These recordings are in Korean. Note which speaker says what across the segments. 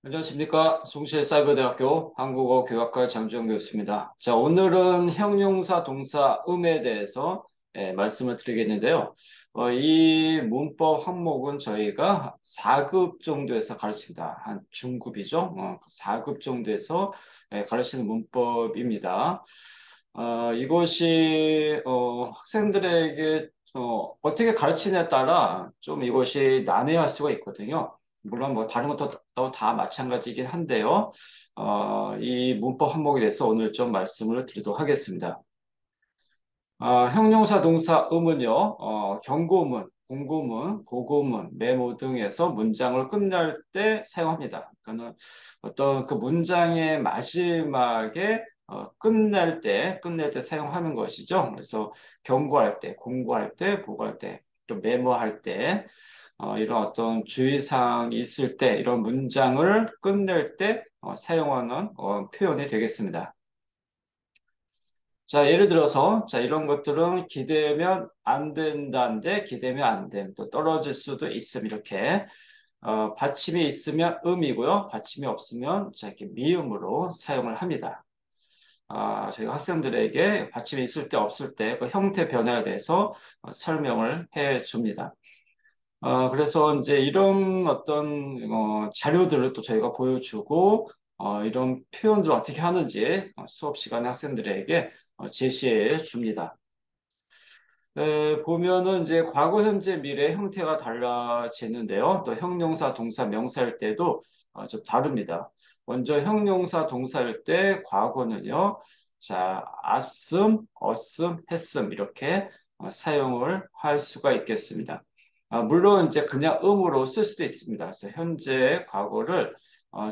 Speaker 1: 안녕하십니까. 송실사이버대학교 한국어교육학과 장주영 교수입니다. 자, 오늘은 형용사, 동사, 음에 대해서 말씀을 드리겠는데요. 이 문법 항목은 저희가 4급 정도에서 가르칩니다. 한 중급이죠. 4급 정도에서 가르치는 문법입니다. 이것이 학생들에게 어떻게 가르치냐에 따라 좀 이것이 난해할 수가 있거든요. 물론 뭐 다른 것도 다 마찬가지긴 한데요. 이 문법 항목에 대해서 오늘 좀 말씀을 드리도록 하겠습니다. 형용사, 동사, 음은요, 경고문, 공고문, 보고문, 메모 등에서 문장을 끝날 때 사용합니다. 그러니까는 어떤 그 문장의 마지막에 끝낼 때 사용하는 것이죠. 그래서 경고할 때, 공고할 때, 보고할 때, 또 메모할 때, 이런 어떤 주의사항이 있을 때, 이런 문장을 끝낼 때 사용하는 표현이 되겠습니다. 자, 예를 들어서, 자, 이런 것들은 기대면 안 된다인데, 기대면 안 됨. 또 떨어질 수도 있음. 이렇게, 받침이 있으면 음이고요. 받침이 없으면, 자, 이렇게 미음으로 사용을 합니다. 저희가 학생들에게 받침이 있을 때, 없을 때, 그 형태 변화에 대해서 설명을 해 줍니다. 그래서 이제 이런 어떤 자료들을 또 저희가 보여주고 이런 표현들을 어떻게 하는지 수업 시간에 학생들에게 제시해 줍니다. 보면은 이제 과거, 현재, 미래 형태가 달라지는데요. 또 형용사, 동사, 명사일 때도 좀 다릅니다. 먼저 형용사, 동사일 때 과거는요. 자, asum, asum, 했음 이렇게 사용을 할 수가 있겠습니다. 물론 이제 그냥 음으로 쓸 수도 있습니다. 그래서 현재 과거를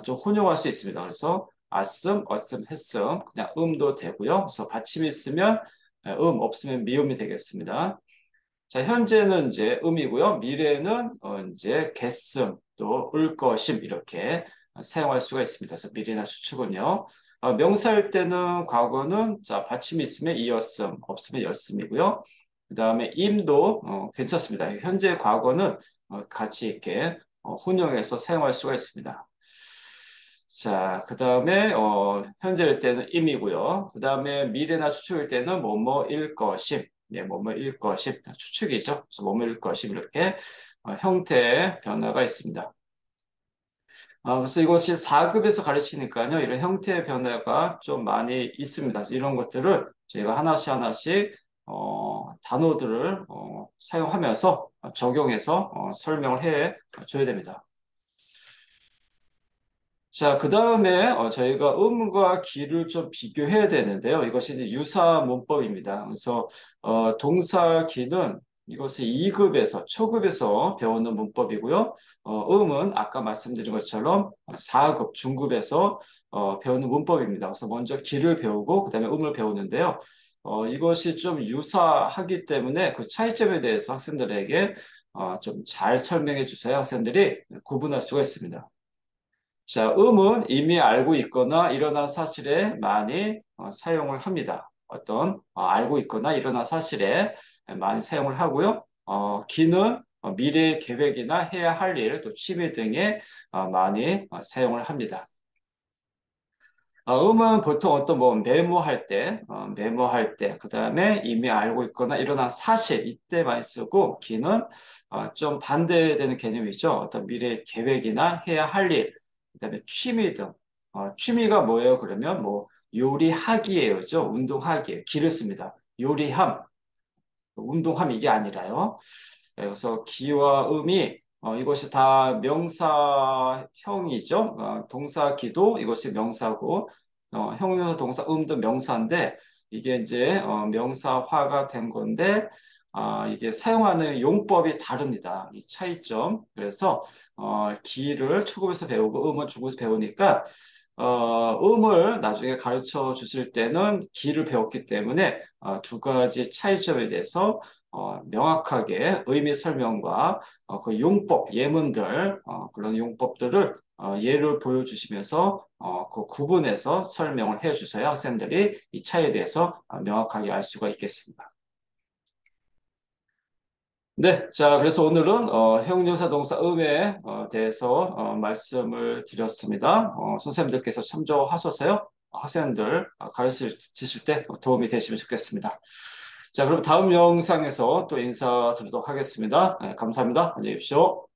Speaker 1: 좀 혼용할 수 있습니다. 그래서 asum, asum, 했음 그냥 음도 되고요. 그래서 받침이 있으면 없으면 미음이 되겠습니다. 자, 현재는 이제 음이고요. 미래는 이제 겠음, 또 을 것임 이렇게 사용할 수가 있습니다. 그래서 미래나 수축은요. 명사일 때는 과거는 자, 받침이 있으면 이었음, 없으면 였음이고요. 그다음에 임도 괜찮습니다. 현재 과거는 같이 이렇게 혼용해서 사용할 수가 있습니다. 자, 그 다음에, 현재일 때는 임이고요. 그 다음에 미래나 추측일 때는 뭐뭐일 것임. 네, 뭐뭐일 것임. 추측이죠. 그래서 뭐뭐일 것임. 이렇게 형태의 변화가 있습니다. 그래서 이것이 4급에서 가르치니까요. 이런 형태의 변화가 좀 많이 있습니다. 그래서 이런 것들을 저희가 하나씩 하나씩, 단어들을, 사용하면서 적용해서 설명을 해 줘야 됩니다. 자, 그 다음에 저희가 음과 기를 좀 비교해야 되는데요. 이것이 이제 유사 문법입니다. 그래서 동사 기는 이것을 2급에서 초급에서 배우는 문법이고요. 음은 아까 말씀드린 것처럼 4급 중급에서 배우는 문법입니다. 그래서 먼저 기를 배우고 그다음에 음을 배우는데요. 이것이 좀 유사하기 때문에 그 차이점에 대해서 학생들에게 좀 잘 설명해 주셔야 학생들이 구분할 수가 있습니다. 자, 음은 이미 알고 있거나 일어난 사실에 많이 사용을 합니다. 어떤 알고 있거나 일어난 사실에 많이 사용을 하고요. 기는 미래 계획이나 해야 할 일, 또 취미 등에 많이 사용을 합니다. 음은 보통 어떤 뭐 메모할 때, 그 다음에 이미 알고 있거나 일어난 사실, 이때 많이 쓰고, 기는 좀 반대되는 개념이죠. 어떤 미래 계획이나 해야 할 일, 그 다음에 취미 등. 취미가 뭐예요? 그러면 뭐 요리하기예요. 죠 운동하기. 기를 씁니다. 요리함, 운동함 이게 아니라요. 그래서 기와 음이 이것이 다 명사형이죠. 동사 기도 이것이 명사고 형용사 동사 음도 명사인데 이게 이제 명사화가 된 건데 이게 사용하는 용법이 다릅니다. 이 차이점. 그래서 기를 초급에서 배우고 음은 중급에서 배우니까 음을 나중에 가르쳐 주실 때는 기를 배웠기 때문에 두 가지 차이점에 대해서 명확하게 의미 설명과 그 용법, 예문들, 그런 용법들을 예를 보여주시면서 그 구분해서 설명을 해 주셔야 학생들이 이 차이에 대해서 명확하게 알 수가 있겠습니다. 네, 자, 그래서 오늘은 형용사 동사 음에 대해서 말씀을 드렸습니다. 선생님들께서 참조하셔서요. 학생들 가르치실 때 도움이 되시면 좋겠습니다. 자, 그럼 다음 영상에서 또 인사드리도록 하겠습니다. 네, 감사합니다. 안녕히 계십시오.